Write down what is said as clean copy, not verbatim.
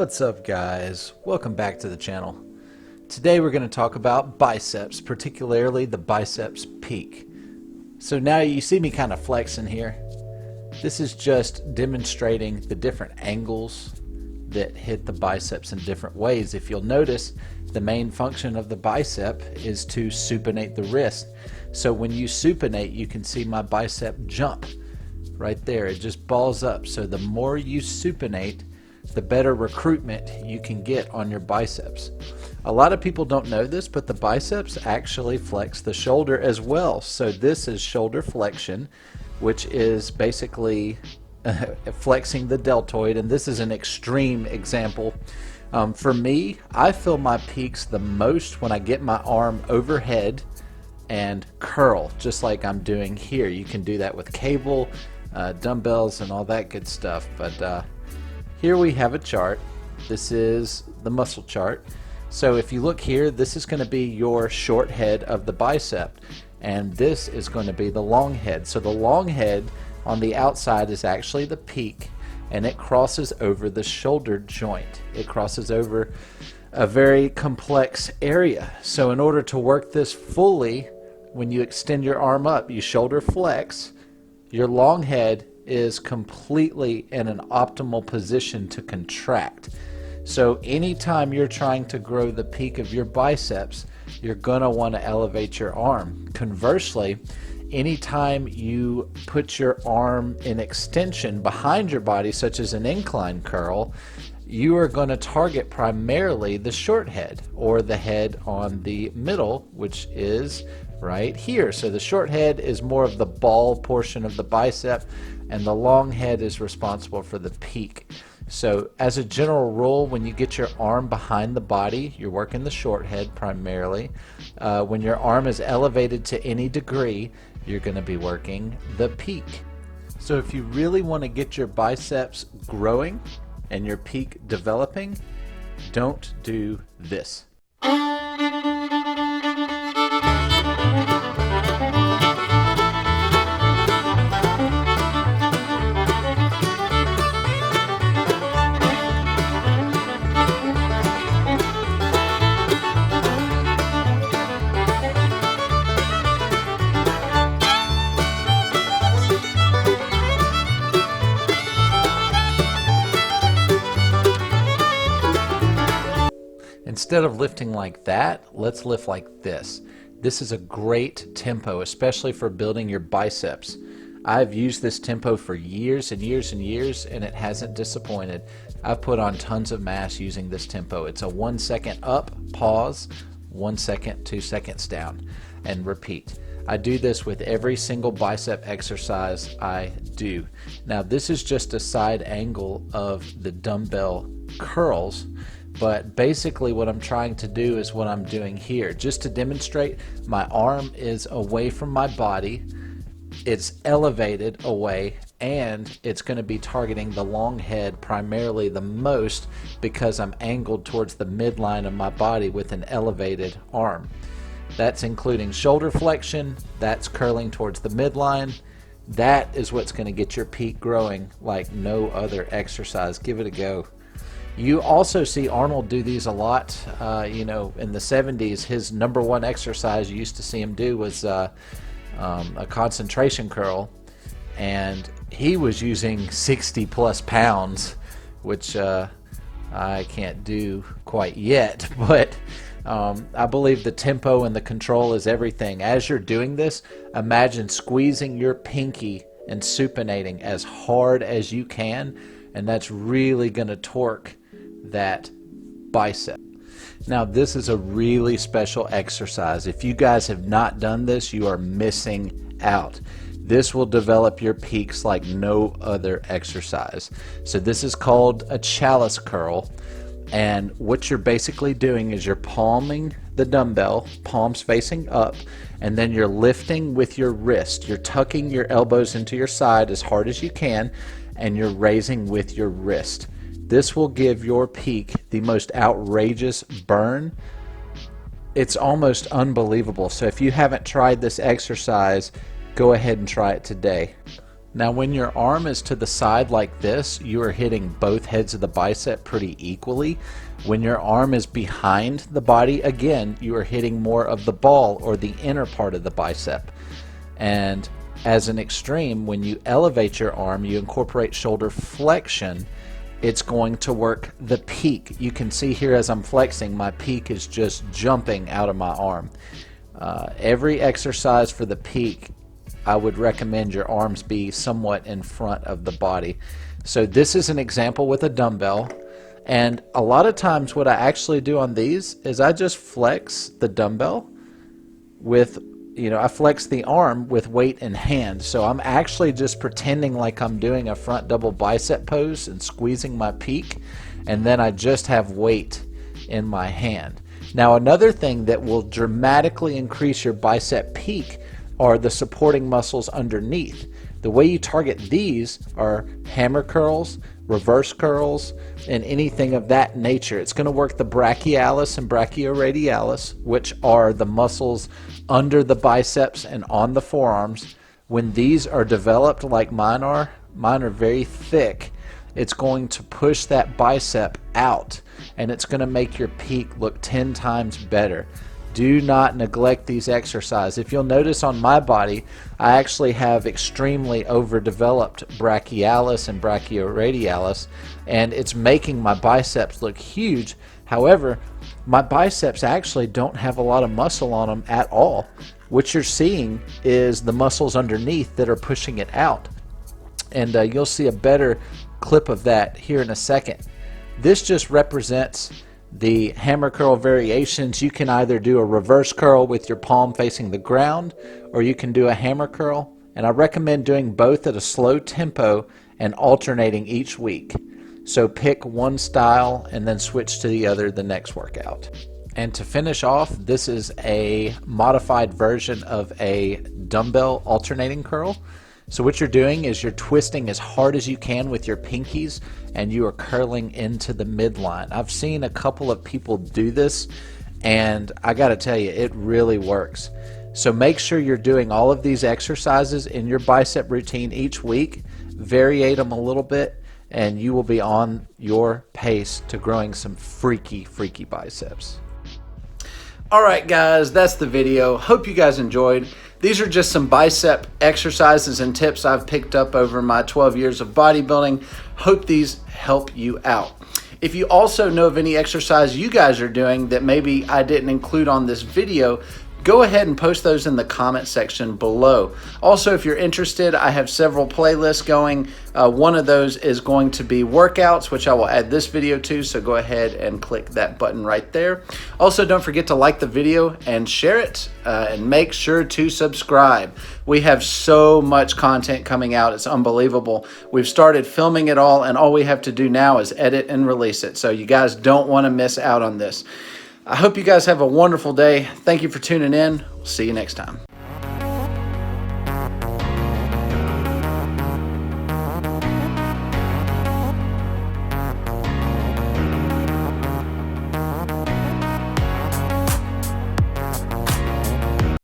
What's up, guys? Welcome back to the channel. Today we're going to talk about biceps, particularly the biceps peak. So now you see me kind of flexing here. This is just demonstrating the different angles that hit the biceps in different ways. If you'll notice, the main function of the bicep is to supinate the wrist. So when you supinate, you can see my bicep jump right there. It just balls up. So the more you supinate, the better recruitment you can get on your biceps. A lot of people don't know this, but the biceps actually flex the shoulder as well. So this is shoulder flexion, which is basically flexing the deltoid, and this is an extreme example. For me, I feel my peaks the most when I get my arm overhead and curl, just like I'm doing here. You can do that with cable, dumbbells, and all that good stuff. But here we have a chart. This is the muscle chart. So if you look here, this is going to be your short head of the bicep, and this is going to be the long head. So the long head on the outside is actually the peak, and it crosses over the shoulder joint. It crosses over a very complex area. So in order to work this fully, when you extend your arm up, you shoulder flex, your long head is completely in an optimal position to contract. So anytime you're trying to grow the peak of your biceps, you're going to want to elevate your arm. Conversely, anytime you put your arm in extension behind your body, such as an incline curl, you are going to target primarily the short head, or the head on the middle, which is right here. So the short head is more of the ball portion of the bicep, and the long head is responsible for the peak. So as a general rule, when you get your arm behind the body, you're working the short head primarily. When your arm is elevated to any degree, you're going to be working the peak. So if you really want to get your biceps growing and your peak developing, don't do this. Instead of lifting like that, let's lift like this. This is a great tempo, especially for building your biceps. I've used this tempo for years and years and years, and it hasn't disappointed. I've put on tons of mass using this tempo. It's a 1 second up, pause, 1 second, 2 seconds down, and repeat. I do this with every single bicep exercise I do. Now this is just a side angle of the dumbbell curls, but basically what I'm trying to do is what I'm doing here. Just to demonstrate, my arm is away from my body, it's elevated away, and it's going to be targeting the long head primarily the most because I'm angled towards the midline of my body with an elevated arm. That's including shoulder flexion, that's curling towards the midline. That is what's going to get your peak growing like no other exercise. Give it a go. You also see Arnold do these a lot. In the 70s, his number one exercise you used to see him do was a concentration curl, and he was using 60 plus pounds, which I can't do quite yet, but I believe the tempo and the control is everything. As you're doing this, imagine squeezing your pinky and supinating as hard as you can, and that's really going to torque that bicep. Now this is a really special exercise. If you guys have not done this, you are missing out. This will develop your peaks like no other exercise. So this is called a chalice curl, and what you're basically doing is you're palming the dumbbell, palms facing up, and then you're lifting with your wrist. You're tucking your elbows into your side as hard as you can, and you're raising with your wrist. This will give your peak the most outrageous burn. It's almost unbelievable. So if you haven't tried this exercise, go ahead and try it today. Now when your arm is to the side like this, you are hitting both heads of the bicep pretty equally. When your arm is behind the body, again, you are hitting more of the ball or the inner part of the bicep. And as an extreme, when you elevate your arm, you incorporate shoulder flexion, it's going to work the peak. You can see here as I'm flexing, my peak is just jumping out of my arm. Every exercise for the peak, I would recommend your arms be somewhat in front of the body. So this is an example with a dumbbell, and a lot of times what I actually do on these is I just flex the dumbbell with, I flex the arm with weight in hand. So I'm actually just pretending like I'm doing a front double bicep pose and squeezing my peak, and then I just have weight in my hand. Now another thing that will dramatically increase your bicep peak are the supporting muscles underneath. The way you target these are hammer curls, reverse curls, and anything of that nature. It's going to work the brachialis and brachioradialis, which are the muscles under the biceps and on the forearms. When these are developed like mine are very thick, it's going to push that bicep out, and it's going to make your peak look 10 times better. Do not neglect these exercises. If you'll notice on my body, I actually have extremely overdeveloped brachialis and brachioradialis, and it's making my biceps look huge. However, my biceps actually don't have a lot of muscle on them at all. What you're seeing is the muscles underneath that are pushing it out. And you'll see a better clip of that here in a second. This just represents the hammer curl variations. You can either do a reverse curl with your palm facing the ground, or you can do a hammer curl, and I recommend doing both at a slow tempo and alternating each week. So pick one style and then switch to the other the next workout. And to finish off, this is a modified version of a dumbbell alternating curl. So what you're doing is you're twisting as hard as you can with your pinkies, and you are curling into the midline. I've seen a couple of people do this, and I gotta tell you, it really works. So make sure you're doing all of these exercises in your bicep routine each week, variate them a little bit, and you will be on your pace to growing some freaky biceps. Alright guys, that's the video. Hope you guys enjoyed. These are just some bicep exercises and tips I've picked up over my 12 years of bodybuilding. Hope these help you out. If you also know of any exercise you guys are doing that maybe I didn't include on this video, go ahead and post those in the comment section below. Also, if you're interested, I have several playlists going. One of those is going to be workouts, which I will add this video to, so go ahead and click that button right there. Also, don't forget to like the video and share it, and make sure to subscribe. We have so much content coming out, it's unbelievable. We've started filming it all, and all we have to do now is edit and release it, so you guys don't want to miss out on this. I hope you guys have a wonderful day. Thank you for tuning in. We'll see you next time.